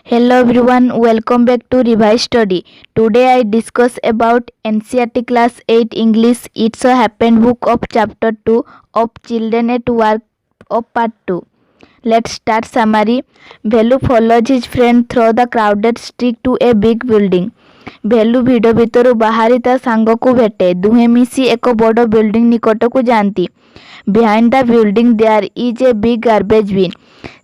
Hello everyone, welcome back to Revised Study. Today I discuss about NCERT Class 8 English. It's a happened book of Chapter 2 of Children at Work of Part 2. Let's start summary. Velu follows his friend through the crowded street to a big building. Value ଭିଡ଼ ଭିତରୁ ବାହାରି ତା ସାଙ୍ଗକୁ ଭେଟେ। ଦୁହେଁ ମିଶି ଏକ ବଡ଼ building ନିକଟକୁ ଯାଆନ୍ତି। Behind the building there is a big garbage bin.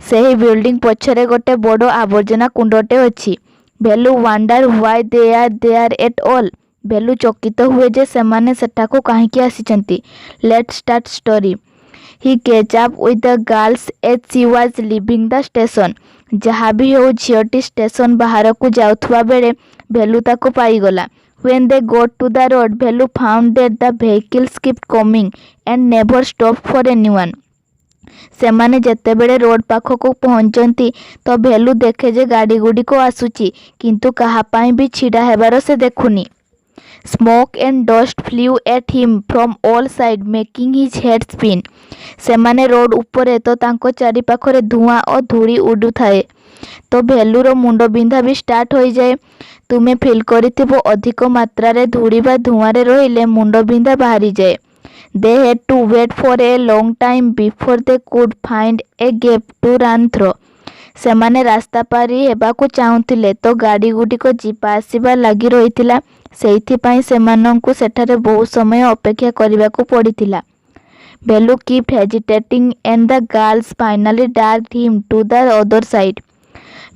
ସେହି ବିଲ୍ଡିଂ ପଛରେ ଗୋଟେ ବଡ଼ ଆବର୍ଜନା କୁଣ୍ଡଟେ ଅଛି। Velu wonder why they are there at all. Velu ଚକିତ ହୁଏ ଯେ ସେମାନେ ସେଠାକୁ କାହିଁକି ଆସିଛନ୍ତି। Let's start story. He catch up with the girls as she was living the station. ଯାହା ବି ହେଉ ଝିଅଟି ଷ୍ଟେସନ ବାହାରକୁ ଯାଉଥିବା ବେଳେ ଭେଲୁ ତାକୁ ପାଇଗଲା। When they got to the road, Velu found that the vehicles kept coming and never stopped for anyone. ସେମାନେ ଯେତେବେଳେ ରୋଡ଼ ପାଖକୁ ପହଞ୍ଚନ୍ତି ତ ଭେଲୁ ଦେଖେ ଯେ ଗାଡ଼ି ଗୁଡ଼ିକ ଆସୁଛି କିନ୍ତୁ କାହା ପାଇଁ ବି ଛିଡ଼ା ହେବାର ସେ ଦେଖୁନି। Smoke and dust flew at him from all sides, making his head spin. ସେମାନେ ରୋଡ଼ ଉପରେ ତ ତାଙ୍କ ଚାରିପାଖରେ ଧୂଆଁ ଓ ଧୂଳି ଉଡ଼ୁଥାଏ ତ ଭେଲୁର ମୁଣ୍ଡ ବିନ୍ଧା ବି ଷ୍ଟାର୍ଟ ହୋଇଯାଏ। ତୁମେ ଫିଲ୍ କରିଥିବ ଅଧିକ ମାତ୍ରାରେ ଧୂଳି ବା ଧୂଆଁରେ ରହିଲେ ମୁଣ୍ଡ ବିନ୍ଧା ବାହାରିଯାଏ। They had to wait for a long time before they could find a gap to run through. ସେମାନେ ରାସ୍ତା ପାରି ହେବାକୁ ଚାହୁଁଥିଲେ ତ ଗାଡ଼ି ଗୁଡ଼ିକ ଯିବା ଆସିବା ଲାଗି ରହିଥିଲା। ସେଇଥିପାଇଁ ସେମାନଙ୍କୁ ସେଠାରେ ବହୁ ସମୟ ଅପେକ୍ଷା କରିବାକୁ ପଡ଼ିଥିଲା। Value kept hesitating and the girls finally dragged him to the other side.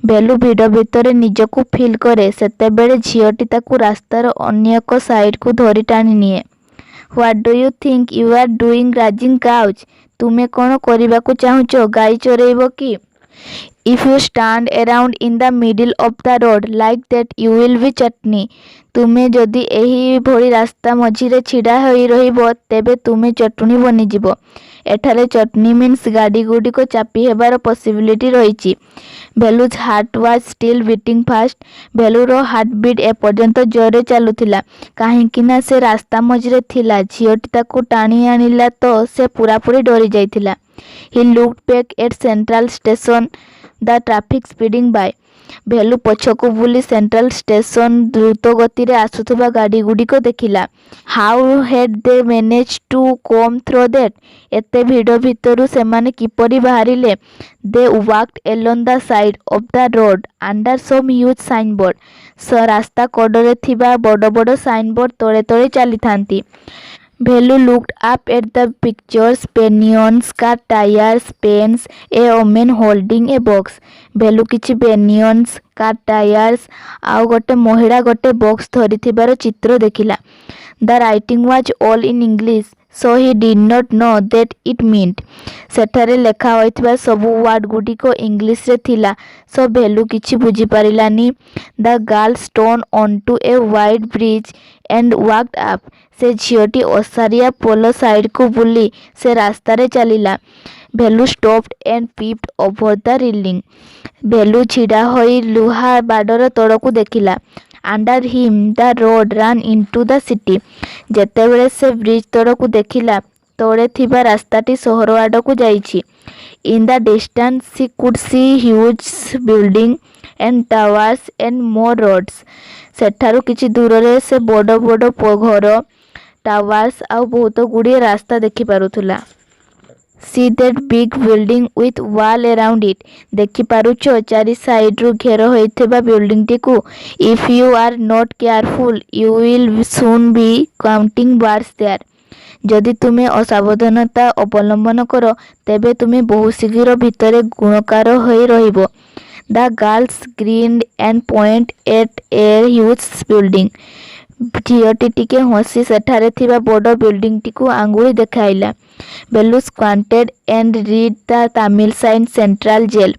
Value ଭିଡ଼ ଭିତରେ ନିଜକୁ ଫିଲ୍ କରେ। ସେତେବେଳେ ଝିଅଟି ତାକୁ ରାସ୍ତାର ଅନ୍ୟ ଏକ ସାଇଡ଼କୁ ଧରି ଟାଣି ନିଏ। What do you think you are doing grazing cows. ତୁମେ କ'ଣ କରିବାକୁ ଚାହୁଁଛ, ଗାଈ ଚରେଇବ କି? If you stand around in the middle of the road like that you will be chutney. ତୁମେ ଯଦି ଏହିଭଳି ରାସ୍ତା ମଝିରେ ଛିଡ଼ା ହୋଇ ରହିବ ତେବେ ତୁମେ ଚଟୁଣୀ ବନିଯିବ। ଏଠାରେ ଚଟନୀ ମିନ୍ସ ଗାଡ଼ି ଗୁଡ଼ିକ ଚାପି ହେବାର ପସିବିଲିଟି ରହିଛି। Velu's heart was still beating fast. ଭେଲୁର ହାର୍ଟବିଟ୍ ଏପର୍ଯ୍ୟନ୍ତ ଜୋରରେ ଚାଲୁଥିଲା କାହିଁକି ନା ସେ ରାସ୍ତା ମଝିରେ ଥିଲା। ଝିଅଟି ତାକୁ ଟାଣି ଆଣିଲା ତ ସେ ପୂରାପୂରି ଡରି ଯାଇଥିଲା। He looked back at central station, the traffic speeding by. Velu ପଛକୁ ବୁଲି ସେଣ୍ଟ୍ରାଲ ଷ୍ଟେସନ ଦ୍ରୁତ ଗତିରେ ଆସୁଥିବା ଗାଡ଼ି ଗୁଡ଼ିକ ଦେଖିଲା। How had they manage to come through that. ଏତେ ଭିଡ଼ ଭିତରୁ ସେମାନେ କିପରି ବାହାରିଲେ? They walked along the side of the road under some huge signboard. ରାସ୍ତା କଡ଼ରେ ଥିବା ବଡ଼ ବଡ଼ ସାଇନବୋର୍ଡ ତଳେ ତଳେ ଚାଲିଥାନ୍ତି। Velu looked up at the pictures, banians, car tyres, pens, a woman holding a box. Velu କିଛି ବେନିୟନ୍ସ, କାର୍ ଟାୟାର୍ସ ଆଉ ଗୋଟେ ମହିଳା ଗୋଟେ ବକ୍ସ ଧରିଥିବାର ଚିତ୍ର ଦେଖିଲା। The writing was all in English, so he did not know that it meant. ସେଠାରେ ଲେଖା ହୋଇଥିବା ସବୁ ୱାର୍ଡ ଗୁଡ଼ିକ ଇଂଲିଶରେ ଥିଲା ସୋ ଭେଲୁ କିଛି ବୁଝିପାରିଲାନି। ଦ ଗାର୍ଲ ଷ୍ଟୋନ୍ onto a wide bridge and walked up. ସେ ଝିଅଟି ଓସାରିଆ ପୋଲ ସାଇଡ଼କୁ ବୁଲି ସେ ରାସ୍ତାରେ ଚାଲିଲା। Velu stopped and peeped over the railing. Velu ଛିଡ଼ା ହୋଇ ଲୁହା ବାଡ଼ର ତଳକୁ ଦେଖିଲା। Under him the road ran into the city. ଯେତେବେଳେ ସେ ବ୍ରିଜ ତଳକୁ ଦେଖିଲା ତଳେ ଥିବା ରାସ୍ତାଟି ସହର ଆଡ଼କୁ ଯାଇଛି। In the distance she could see huge building and towers and more roads. ସେଠାରୁ କିଛି ଦୂରରେ ସେ ବଡ଼ ବଡ଼ ଘର, ଟାୱାର୍ସ ଆଉ ବହୁତ ଗୁଡ଼ିଏ ରାସ୍ତା ଦେଖିପାରୁଥିଲା। See that big building with wall around it. ଦେଖିପାରୁଛ ଚାରି ସାଇଡ଼ରୁ ଘେର ହୋଇଥିବା ବିଲ୍ଡିଂଟିକୁ। If you are not careful you will soon be counting birds there. ଯଦି ତୁମେ ଅସାବଧାନତା ଅବଲମ୍ବନ କର ତେବେ ତୁମେ ବହୁ ଶୀଘ୍ର ଭିତରେ ଗୁଣକାର ହୋଇ ରହିବ। The girls grinned and point at a huge building. ଝିଅଟି ଟିକେ ହସି ସେଠାରେ ଥିବା ବଡ଼ ବିଲ୍ଡିଂଟିକୁ ଆଙ୍ଗୁଳି ଦେଖାଇଲା। Velu squinted and read the Tamil sign central jail.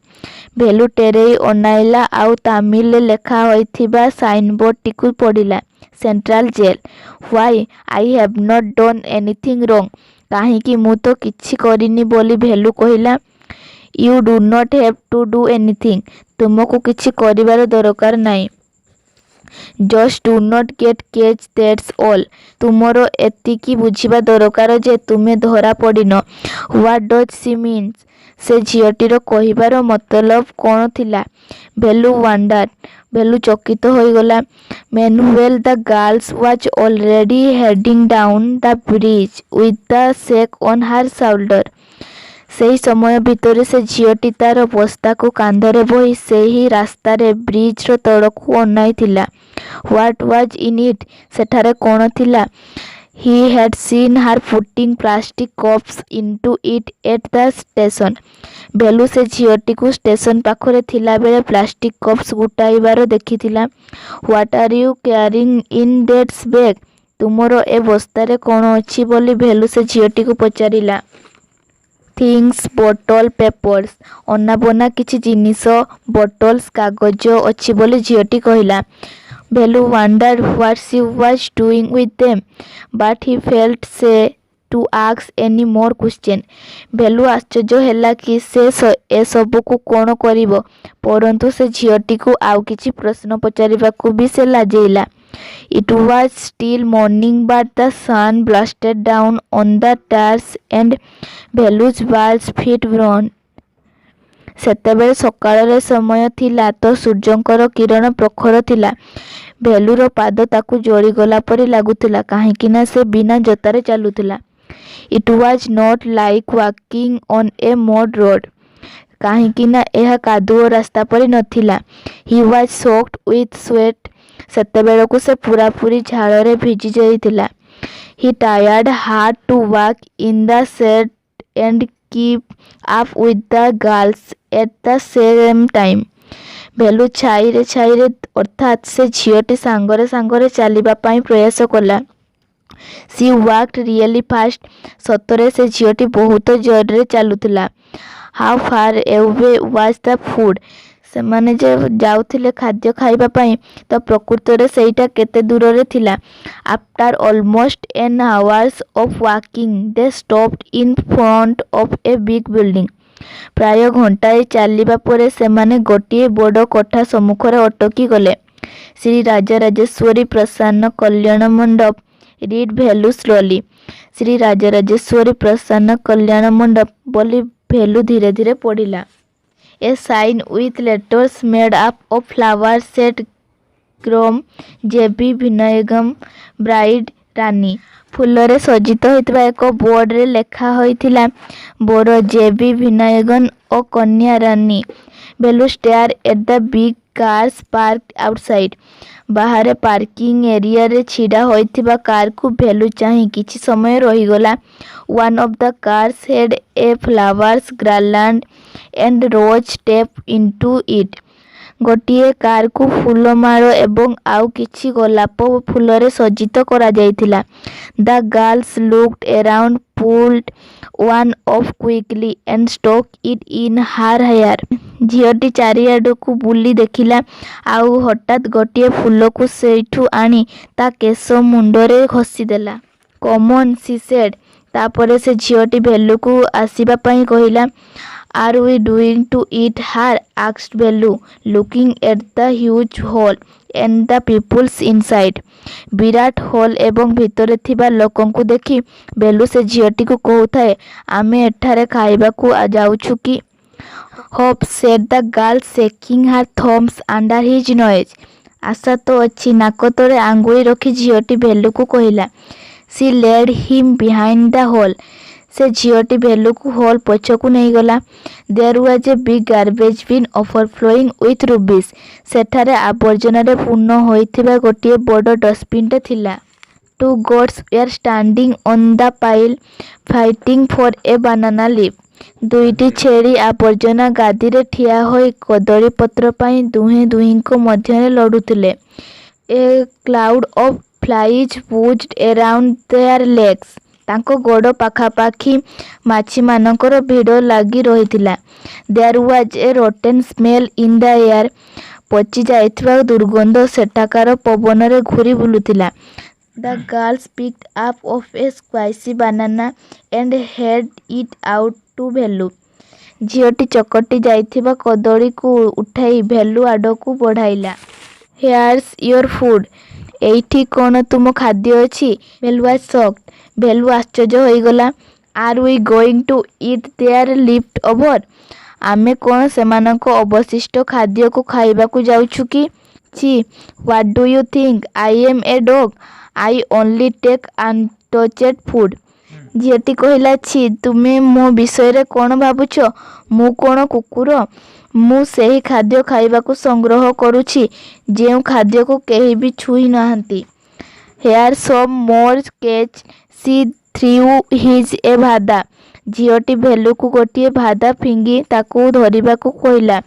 Velu ଟେରେଇ ଅନାଇଲା ଆଉ ତାମିଲରେ ଲେଖା ହୋଇଥିବା ସାଇନବୋର୍ଡଟିକୁ ପଢ଼ିଲା। Central jail. Why I have not done anything wrong. କାହିଁକି, ମୁଁ ତ କିଛି କରିନି ବୋଲି ଭେଲୁ କହିଲା। You do not have to do anything. ତୁମକୁ କିଛି କରିବାର ଦରକାର ନାହିଁ। Just do not get caught, that's all. ତୁମର ଏତିକି ବୁଝିବା ଦରକାର ଯେ ତୁମେ ଧରା ପଡ଼ିନ। What does she means. ସେ ଝିଅଟିର କହିବାର ମତଲବ କ'ଣ ଥିଲା? ଭେଲୁ ୱାଣ୍ଡାର। ଭେଲୁ ଚକିତ ହୋଇଗଲା। Meanwhile the girls was already heading down the bridge with the sack on her shoulder. ସେହି ସମୟ ଭିତରେ ସେ ଝିଅଟି ତାର ବସ୍ତାକୁ କାନ୍ଧରେ ବୋହି ସେହି ରାସ୍ତାରେ ବ୍ରିଜର ତଳକୁ ଅନାଇଥିଲା। What was in it? ସେଠାରେ କ'ଣ ଥିଲା? He had seen her putting plastic cups into it at the station. Velu ସେ ଝିଅଟିକୁ ଷ୍ଟେସନ ପାଖରେ ଥିଲାବେଳେ ପ୍ଲାଷ୍ଟିକ କପ୍ସ ଗୋଟାଇବାର ଦେଖିଥିଲା। What are you carrying in that bag? ତୁମର ଏ ବସ୍ତାରେ କ'ଣ ଅଛି ବୋଲି ଭେଲୁ ସେ ଝିଅଟିକୁ ପଚାରିଲା। Things, bottle, papers. ଅନାବନା କିଛି ଜିନିଷ, ବଟଲ୍ସ, କାଗଜ ଅଛି ବୋଲି ଝିଅଟି କହିଲା। Velu wondered what she was doing with them, but he felt shy to ask any more question. Velu ଆଶ୍ଚର୍ଯ୍ୟ ହେଲା କି ସେ ଏସବୁକୁ କ'ଣ କରିବ, ପରନ୍ତୁ ସେ ଝିଅଟିକୁ ଆଉ କିଛି ପ୍ରଶ୍ନ ପଚାରିବାକୁ ବି ସେ ଲାଜେଇଲା। It was still morning but the sun blasted down on the tars and Velu's balls feet burn. ସେତେବେଳେ ସକାଳର ସମୟ ଥିଲା ତ ସୂର୍ଯ୍ୟଙ୍କର କିରଣ ପ୍ରଖର ଥିଲା। ଭେଲୁର ପାଦ ତାକୁ ଜଳିଗଲା ପରି ଲାଗୁଥିଲା, କାହିଁକି ନା ସେ ବିନା ଜୋତାରେ ଚାଲୁଥିଲା। It was not like walking on a mud road, କାହିଁକି ନା ଏହା କାଦୁଅ ରାସ୍ତା ପରି ନଥିଲା। He was soaked with sweat, ସେତେବେଳକୁ ସେ ପୂରାପୂରି ଝାଳରେ ଭିଜି ଯାଇଥିଲା। He tried hard to walk in the shade and keep up with the girls at the same time. Velu ଛାଇରେ ଅର୍ଥାତ୍ ସେ ଝିଅଟି ସାଙ୍ଗରେ ଚାଲିବା ପାଇଁ ପ୍ରୟାସ କଲା। ସି ୱାକ୍ଡ ରିଏଲି ଫାଷ୍ଟ, ସତରେ ସେ ଝିଅଟି ବହୁତ ଜୋରରେ ଚାଲୁଥିଲା। ହାଉ ଫାର ଏୱେ ୱାଜ ଦ ଫୁଡ୍? ସେମାନେ ଯେ ଯାଉଥିଲେ ଖାଦ୍ୟ ଖାଇବା ପାଇଁ, ତ ପ୍ରକୃତରେ ସେଇଟା କେତେ ଦୂରରେ ଥିଲା? After almost an hours of walking they stopped in front of a big building. ପ୍ରାୟ ଘଣ୍ଟାଏ ଚାଲିବା ପରେ ସେମାନେ ଗୋଟିଏ ବଡ଼ କୋଠା ସମ୍ମୁଖରେ ଅଟକି ଗଲେ। Shri Rajarajeshwari Prasanna Kalyan Mandap, read Velu slowly. ଶ୍ରୀ ରାଜରାଜେଶ୍ୱରୀ ପ୍ରସନ୍ନ କଲ୍ୟାଣ ମଣ୍ଡପ ବୋଲି ଭେଲୁ ଧୀରେ ଧୀରେ ପଢ଼ିଲା। A sign with letters made up of flowers said groom J B. Vinayagam bride Rani. ଫୁଲରେ ସଜ୍ଜିତ ହୋଇଥିବା ଏକ ବୋର୍ଡରେ ଲେଖା ହୋଇଥିଲା, ବର ଜେ.ବି. ଭିନୟଗନ୍ ଓ କନ୍ୟା Rani. Velu stared at the big cars parked outside. ବାହାରେ ପାର୍କିଂ ଏରିଆରେ ଛିଡ଼ା ହୋଇଥିବା କାରକୁ ଭେଲୁ ଚାହିଁ କିଛି ସମୟ ରହିଗଲା। One of the cars had a flowers garland and rose tape into it. ଗୋଟିଏ କାରକୁ ଫୁଲମାଳ ଏବଂ ଆଉ କିଛି ଗୋଲାପ ଫୁଲରେ ସଜ୍ଜିତ କରାଯାଇଥିଲା। The girls looked around, pulled one off quickly and stuck it in her hair. ଝିଅଟି ଚାରିଆଡ଼କୁ ବୁଲି ଦେଖିଲା, ଆଉ ହଠାତ୍ ଗୋଟିଏ ଫୁଲକୁ ସେଇଠୁ ଆଣି ତା କେଶ ମୁଣ୍ଡରେ ଘଷିଦେଲା। Come on, she said. ତାପରେ ସେ ଝିଅଟି ଭେଲୁକୁ ଆସିବା ପାଇଁ କହିଲା। Are we going to eat her? asked value, looking at the huge hall and the people inside. Virat hall ଏବଂ ଭିତରେ ଥିବା ଲୋକଙ୍କୁ ଦେଖି ଭେଲୁ ସେ ଝିଅଟିକୁ କହୁଥାଏ, ଆମେ ଏଠାରେ ଖାଇବାକୁ ଯାଉଛୁ କି? Hope, said the girl, shaking her thumbs under his nose. ଆଶା ତ ଅଛି, ନାକ ତଳେ ଆଙ୍ଗୁଳି ରଖି ଝିଅଟି ଭେଲୁକୁ କହିଲା। She led him behind the hall. ସେ ଝିଅଟି ଭେଲୁକୁ ହଲ୍ ପଛକୁ ନେଇଗଲା। There was a big garbage bin overflowing with rubbish. ସେଠାରେ ଆବର୍ଜନାରେ ପୂର୍ଣ୍ଣ ହୋଇଥିବା ଗୋଟିଏ ବଡ଼ ଡଷ୍ଟବିନ୍ଟେ ଥିଲା। Two goats were standing on the pile, fighting for a banana leaf. ଦୁଇଟି ଛେଳି ଆବର୍ଜନା ଗାଦିରେ ଠିଆ ହୋଇ କଦଳୀ ପତ୍ର ପାଇଁ ଦୁହେଁ ଦୁହିଁଙ୍କ ମଧ୍ୟରେ ଲଢ଼ୁଥିଲେ। A cloud of flies buzzed around their legs. ତାଙ୍କ ଗୋଡ଼ ପାଖାପାଖି ମାଛିମାନଙ୍କର ଭିଡ଼ ଲାଗି ରହିଥିଲା। There was a rotten smell in the air. ପଚି ଯାଇଥିବା ଦୁର୍ଗନ୍ଧ ସେଠାକାର ପବନରେ ଘୂରି ବୁଲୁଥିଲା। The girls picked up of a squishy banana and held it out to value. ଝିଅଟି ଚକଟି ଯାଇଥିବା କଦଳୀକୁ ଉଠାଇ ଭେଲୁ ଆଡ଼କୁ ବଢ଼ାଇଲା। Here's your food. ଏଇଠି କ'ଣ ତୁମ ଖାଦ୍ୟ ଅଛି? Value was shocked. ଭେଲୁ ଆଶ୍ଚର୍ଯ୍ୟ ହୋଇଗଲା। Are we going to eat their left over? आमे कौन सेमानक अवशिष्ट खाद्य को खाइबा को जाउछु कि? छी, what do you think? I am a dog. I only take untouched food. झीटी कहला, छी, तुमे मो विषय कौन भावुछ? मु कौन कुकुर? मु सेही खाद्य खाइबा को संग्रह करुछि जेउ खाद्य को केही भी छुई नहांती। Here some more catch she through his a vada. झीटी भेलु को गोटे भादा फिंगी ताकू धरिबा को कहला।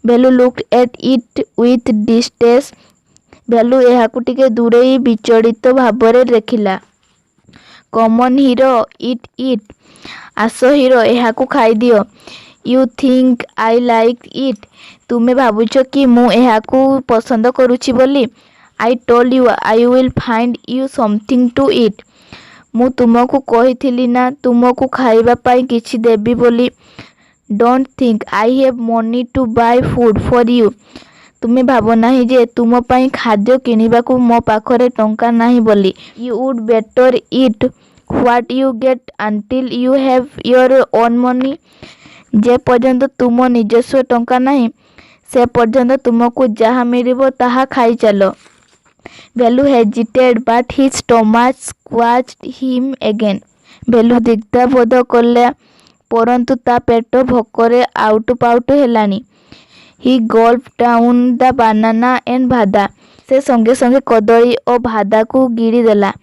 Velu looked at it with distaste. Velu एहाकू टिके दूरेई विचलित भावरे देखिला। Come on, hero eat. It hero, एहाकू खाई दियो। You think I like it. तुमे भावुछ कि मु एहाकू पसंद करुछि बोली? I told you I will find you something to eat. मु तुमको कहिथिली ना तुमको खाइबा पाई किछि देबी बोली। Don't think I have money to buy food for you. तुमे भाव नाही जे तुम पाई खाद्य किनिबा को मो पाखरे टंका नाही बोली। You would better eat what you get until you have your own money. जे पर्यंत तुम निजस्व टंका नाही से पर्यंत तुमको जहाँ मिलिबो ताहा खाई चलो। Velu hesitated but his stomach squashed him again. Velu दिग्धा बोध कला परंतु ता पेट भोकरे आउटु पाउटु हेलानी। He gulp down the banana and vada. से संगे संगे कदली और भादा को गिरी देला।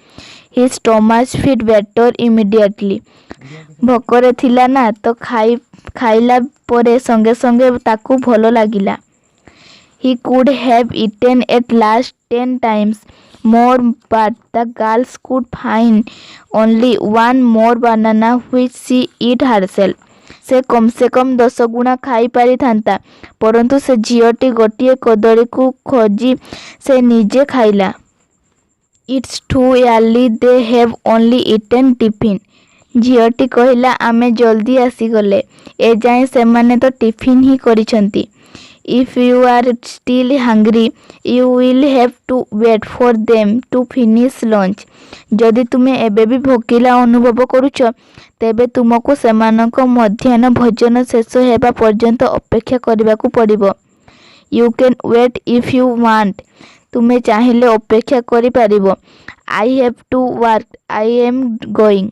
He stomach felt better immediately. भोकरे थिला ना तो खाइला परे संगे संगे ताकू भलो लागिला। He could have eaten at least 10 times more but the girls could find only one more banana which she ate herself. से कम 10 गुणा खाई पारि थांता परंतु से झीटी गोटे कदली को खोजी से निजे खाइला। It's too early they have only eaten tiffin. झीटी कहला, आमे जल्दी आसीगले ए जाए से माने तो टिफिन ही करिसंती। If you are still hungry, you will have to wait for them to finish lunch. जदि तुमे एबे भी भोकिला अनुभव करुछ तेबे तुमको सेमानक मध्याह्न भोजन शेष हेबा पर्यंत अपेक्षा करबाकू पड़िबो। You can wait if you want. तुमे चाहिले अपेक्षा करि पारिबो। I have to work. I am going.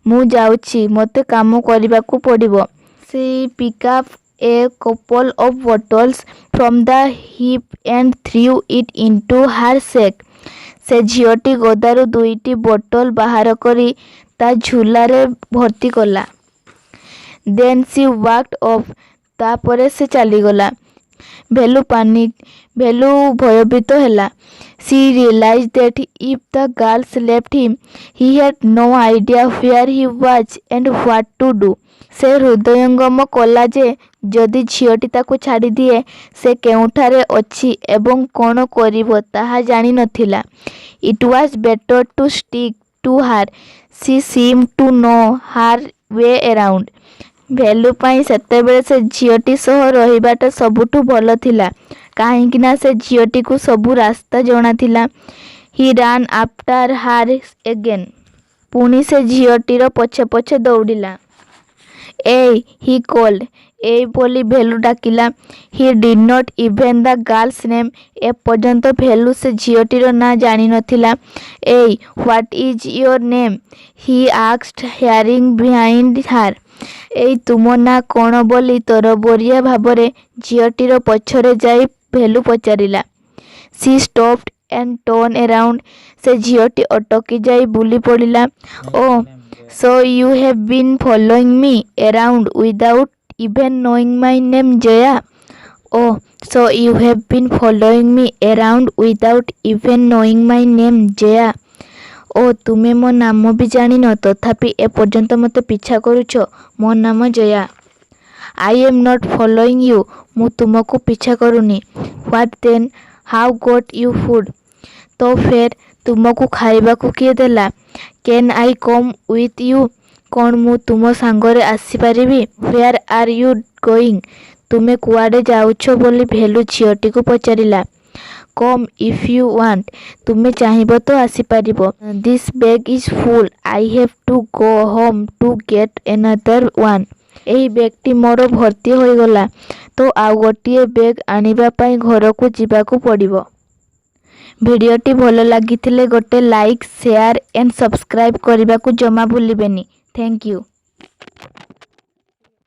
मु जाउछि मते काम करबाकू पड़िबो। She pick up a couple of bottles from the heap and threw it into her sack. से झीटी गदारू 2टी बोतल बाहर करी ता झूलारे भर्ती कला। Then she walked off. तापरे से चलीगला। भेलु भयभीत हैला। She realized that if the girls left him, he had no idea where he was and what to do. से हृदयंगम कला जे जदि झीटी ताको छाड़ी दिए से केउठारे अछि एवं कोन करिवो ताहा जानि नथिला। It was better to stick to her. She seemed to know her way around. भेलु पाई सेतेबेले से झीटी सह रहिबाटा सबुठु भलो थिला काहेकि ना से झीटी को सबु रास्ता जणा थिला। He ran after her again. पुणी से झीटीर पछे पछे दौड़िला। ए ही called. ए बोली भेलु डाकिला। He did not even the girl's name. ए पर्यंत भेलु से झीटीर ना जानि नथिला। ए what is your name? He asked hearing behind her. ए तुम ना कौन बोली तोर बोरिया भावरे झीटीर पछरे जाई भेलु पचारिला। She stopped and turned around. से झीटी अटकी जाई बुली पड़िला। Oh, so you have been following me around without even knowing my name, Jaya? Oh, so you have been following me around without even knowing my name, Jaya? ओ तुमे मो नाम भी जानी न तथापि ए पर्यंत मते पीछा करूछ। मो नाम Jaya. I am not following you. मु तुमको पीछा करूनी। What then? How got you food? तो फिर तुमको खाइबा को किए देला? Can I come with you? कौन मु तुम सांगरे आसी परिबी? Where are you going? तुमे कुआडे जाउछ बोली भेलु झीटी को पचारिला। Come if you want. तुमे चाहिबो तो आसी परिबो। This bag is full. I have to go home to get another one. ଏହି ବ୍ୟାଗ୍ଟି ମୋର ଭର୍ତ୍ତି ହୋଇଗଲା, ତ ଆଉ ଗୋଟିଏ ବ୍ୟାଗ୍ ଆଣିବା ପାଇଁ ଘରକୁ ଯିବାକୁ ପଡ଼ିବ। ଭିଡ଼ିଓଟି ଭଲ ଲାଗିଥିଲେ ଗୋଟେ ଲାଇକ୍, ସେୟାର ଏଣ୍ଡ ସବସ୍କ୍ରାଇବ୍ କରିବାକୁ ଜମା ଭୁଲିବେନି। Thank you.